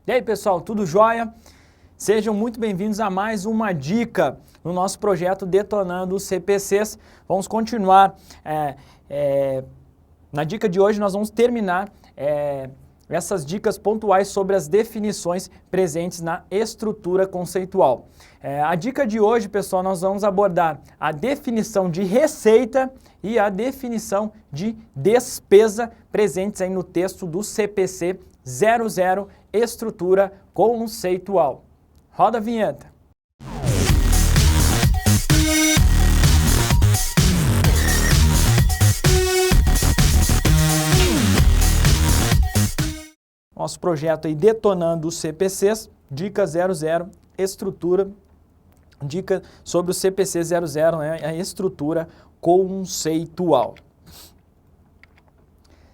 E aí, pessoal, tudo jóia? Sejam muito bem-vindos a mais uma dica no nosso projeto Detonando os CPCs. Vamos continuar. Na dica de hoje nós vamos terminar essas dicas pontuais sobre as definições presentes na estrutura conceitual. A dica de hoje, pessoal, nós vamos abordar a definição de receita e a definição de despesa presentes aí no texto do CPC 00, estrutura conceitual. Roda a vinheta. Nosso projeto aí Detonando os CPCs, dica 00, estrutura, dica sobre o CPC 00, né, a estrutura conceitual.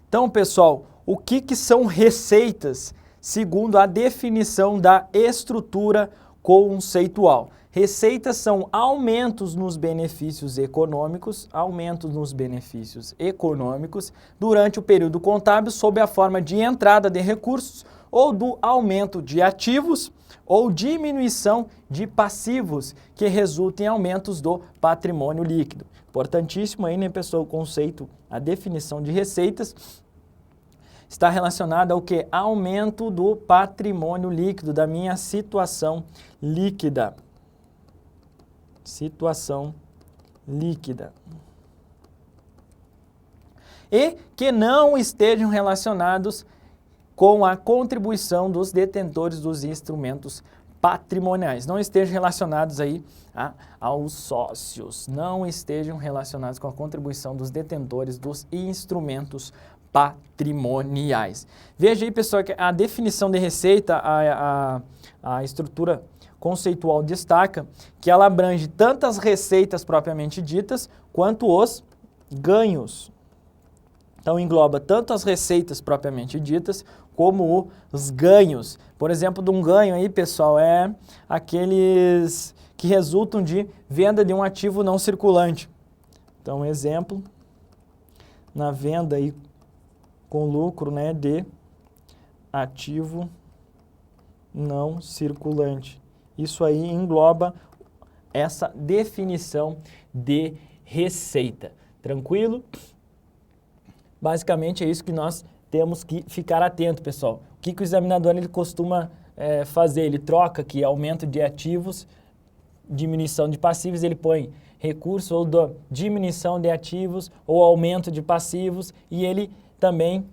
Então, pessoal, o que são receitas segundo a definição da estrutura conceitual? Receitas são aumentos nos benefícios econômicos, durante o período contábil sob a forma de entrada de recursos ou do aumento de ativos ou diminuição de passivos que resultem em aumentos do patrimônio líquido. Importantíssimo aí, né, pessoal, o conceito, a definição de receitas está relacionada ao que? Aumento do patrimônio líquido, da minha situação líquida. Situação líquida. E que não estejam relacionados com a contribuição dos detentores dos instrumentos patrimoniais. Não estejam relacionados aí aos sócios. Não estejam relacionados com a contribuição dos detentores dos instrumentos patrimoniais. Veja aí, pessoal, que a definição de receita, a estrutura conceitual destaca que ela abrange tanto as receitas propriamente ditas, quanto os ganhos. Então, engloba tanto as receitas propriamente ditas, como os ganhos. Por exemplo, de um ganho aí, pessoal, é aqueles que resultam de venda de um ativo não circulante. Então, exemplo, na venda aí com lucro, né, de ativo não circulante. Isso aí engloba essa definição de receita. Tranquilo? Basicamente é isso que nós temos que ficar atento, pessoal. O que o examinador ele costuma fazer? Ele troca aqui aumento de ativos, diminuição de passivos, ele põe recurso ou diminuição de ativos ou aumento de passivos, e ele também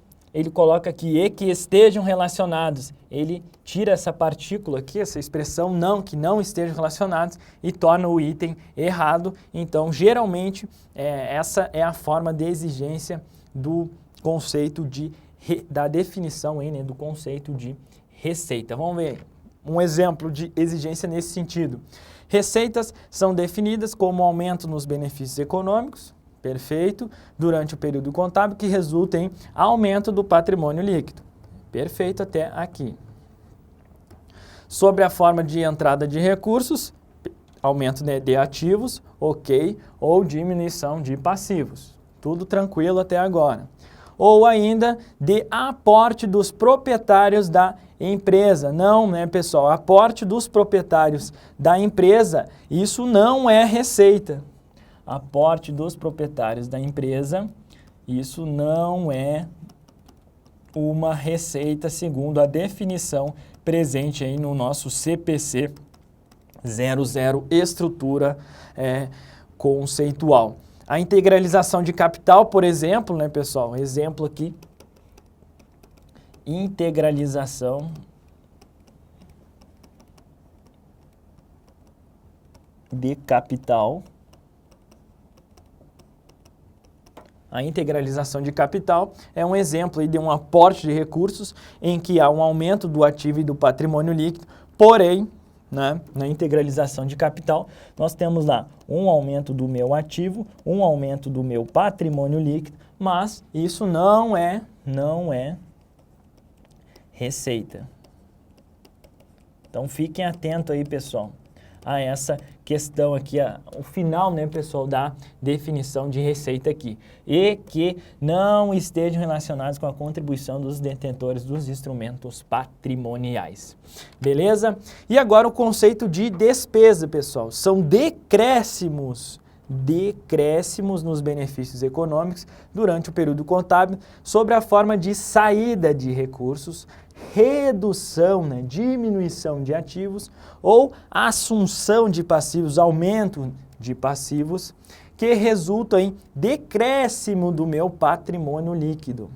coloca aqui e que estejam relacionados. Ele tira essa partícula aqui, essa expressão não, que não estejam relacionados, e torna o item errado. Então, geralmente, essa é a forma de exigência do conceito da definição aí, né, do conceito de receita. Vamos ver um exemplo de exigência nesse sentido. Receitas são definidas como aumento nos benefícios econômicos, perfeito, durante o período contábil, que resulta em aumento do patrimônio líquido. Perfeito até aqui. Sobre a forma de entrada de recursos, aumento de ativos, ok, ou diminuição de passivos. Tudo tranquilo até agora. Ou ainda de aporte dos proprietários da empresa. Não, né, pessoal? Aporte dos proprietários da empresa, isso não é receita. Aporte dos proprietários da empresa, isso não é uma receita segundo a definição presente aí no nosso CPC 00, estrutura conceitual. A integralização de capital, por exemplo, né, pessoal? Exemplo aqui, integralização de capital. A integralização de capital é um exemplo aí de um aporte de recursos em que há um aumento do ativo e do patrimônio líquido, porém, né, na integralização de capital, nós temos lá um aumento do meu ativo, um aumento do meu patrimônio líquido, mas isso não é receita. Então fiquem atentos aí, pessoal. a essa questão aqui, o final, né, pessoal, da definição de receita aqui. E que não estejam relacionados com a contribuição dos detentores dos instrumentos patrimoniais. Beleza? E agora o conceito de despesa, pessoal. São decréscimos nos benefícios econômicos durante o período contábil sob a forma de saída de recursos, redução, né, diminuição de ativos ou assunção de passivos, aumento de passivos, que resulta em decréscimo do meu patrimônio líquido.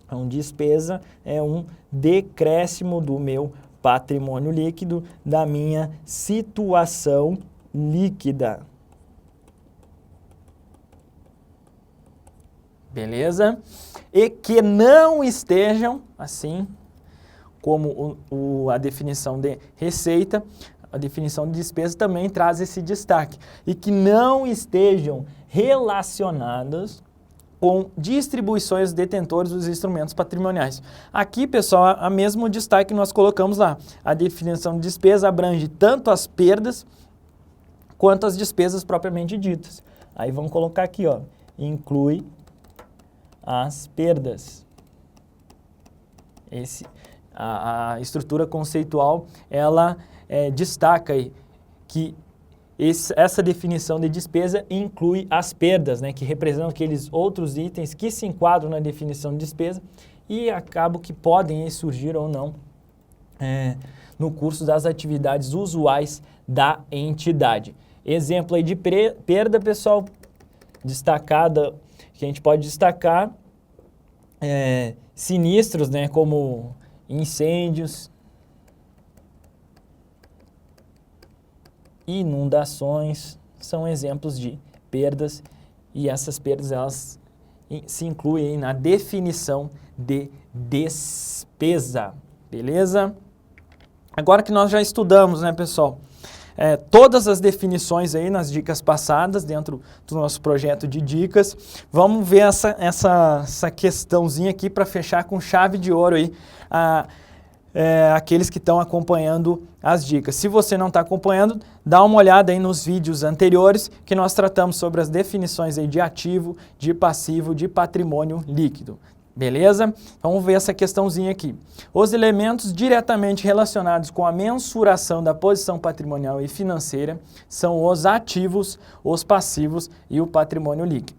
Então, despesa é um decréscimo do meu patrimônio líquido, da minha situação líquida. Beleza? E que não estejam, assim como a definição de receita, a definição de despesa também traz esse destaque. E que não estejam relacionadas com distribuições dos detentores dos instrumentos patrimoniais. Aqui, pessoal, a mesmo destaque que nós colocamos lá. A definição de despesa abrange tanto as perdas quanto as despesas propriamente ditas. Aí vamos colocar aqui, ó, inclui as perdas. A estrutura conceitual, ela destaca aí que essa definição de despesa inclui as perdas, né, que representam aqueles outros itens que se enquadram na definição de despesa e acabam que podem surgir ou não no curso das atividades usuais da entidade. Exemplo aí de perda, pessoal, destacada, que a gente pode destacar, sinistros, né, como incêndios, inundações, são exemplos de perdas, e essas perdas elas se incluem na definição de despesa, beleza? Agora que nós já estudamos, né, pessoal, todas as definições aí nas dicas passadas, dentro do nosso projeto de dicas, vamos ver essa questãozinha aqui para fechar com chave de ouro aí, aqueles que estão acompanhando as dicas. Se você não está acompanhando, dá uma olhada aí nos vídeos anteriores que nós tratamos sobre as definições aí de ativo, de passivo, de patrimônio líquido. Beleza? Vamos ver essa questãozinha aqui. Os elementos diretamente relacionados com a mensuração da posição patrimonial e financeira são os ativos, os passivos e o patrimônio líquido.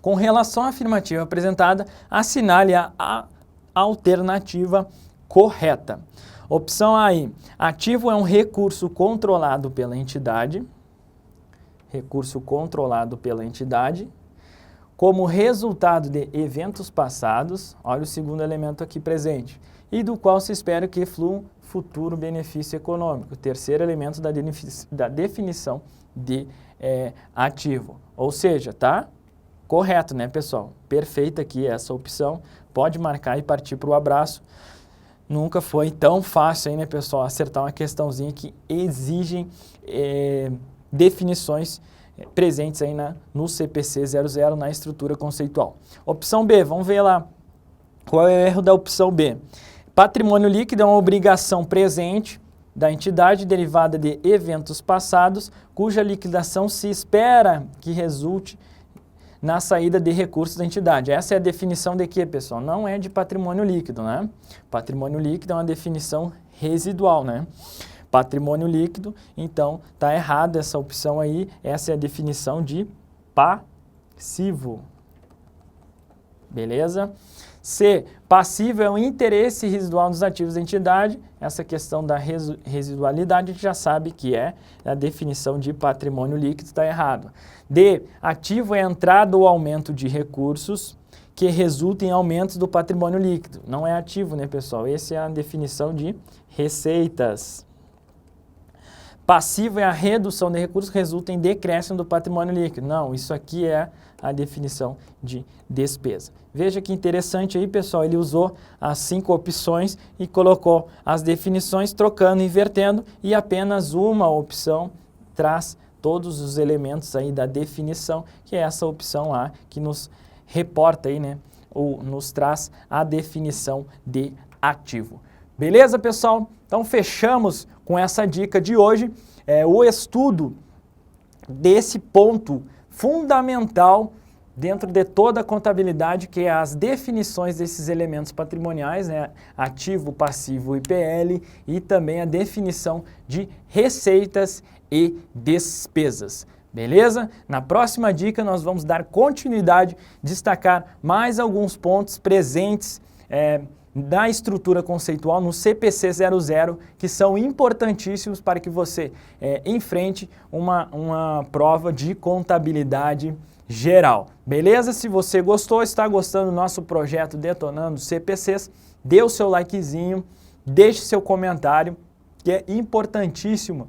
Com relação à afirmativa apresentada, assinale a alternativa correta. Opção A aí, ativo é um recurso controlado pela entidade. Recurso controlado pela entidade. Como resultado de eventos passados, olha o segundo elemento aqui presente, e do qual se espera que flua um futuro benefício econômico. Terceiro elemento da definição de ativo. Ou seja, tá correto, né, pessoal? Perfeita aqui essa opção. Pode marcar e partir para o abraço. Nunca foi tão fácil aí, né, pessoal, acertar uma questãozinha que exigem definições presentes aí no CPC 00, na estrutura conceitual. Opção B, vamos ver lá qual é o erro da opção B. Patrimônio líquido é uma obrigação presente da entidade derivada de eventos passados, cuja liquidação se espera que resulte na saída de recursos da entidade. Essa é a definição de quê, pessoal? Não é de patrimônio líquido, né? Patrimônio líquido é uma definição residual, né? Patrimônio líquido, então está errada essa opção aí, essa é a definição de passivo. Beleza? C, passivo é o interesse residual dos ativos da entidade, essa questão da residualidade a gente já sabe que é a definição de patrimônio líquido, está errado. D, ativo é a entrada ou aumento de recursos que resulta em aumentos do patrimônio líquido. Não é ativo, né, pessoal? Essa é a definição de receitas. Passivo é a redução de recursos que resulta em decréscimo do patrimônio líquido. Não, isso aqui é a definição de despesa. Veja que interessante aí, pessoal, ele usou as 5 opções e colocou as definições trocando, invertendo, e apenas uma opção traz todos os elementos aí da definição, que é essa opção lá que nos reporta aí, né, ou nos traz a definição de ativo. Beleza, pessoal? Então fechamos com essa dica de hoje, o estudo desse ponto fundamental dentro de toda a contabilidade, que é as definições desses elementos patrimoniais, né? Ativo, passivo e PL, e também a definição de receitas e despesas. Beleza? Na próxima dica nós vamos dar continuidade, destacar mais alguns pontos presentes da estrutura conceitual no CPC 00, que são importantíssimos para que você enfrente uma prova de contabilidade geral. Beleza? Se você gostou, está gostando do nosso projeto Detonando CPCs, dê o seu likezinho, deixe seu comentário, que é importantíssimo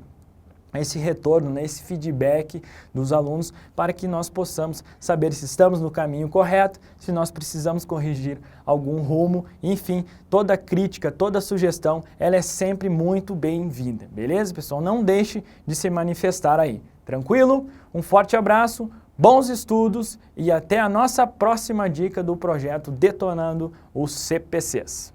esse retorno, né, esse feedback dos alunos, para que nós possamos saber se estamos no caminho correto, se nós precisamos corrigir algum rumo, enfim, toda crítica, toda sugestão, ela é sempre muito bem-vinda, beleza, pessoal? Não deixe de se manifestar aí, tranquilo? Um forte abraço, bons estudos e até a nossa próxima dica do projeto Detonando os CPCs.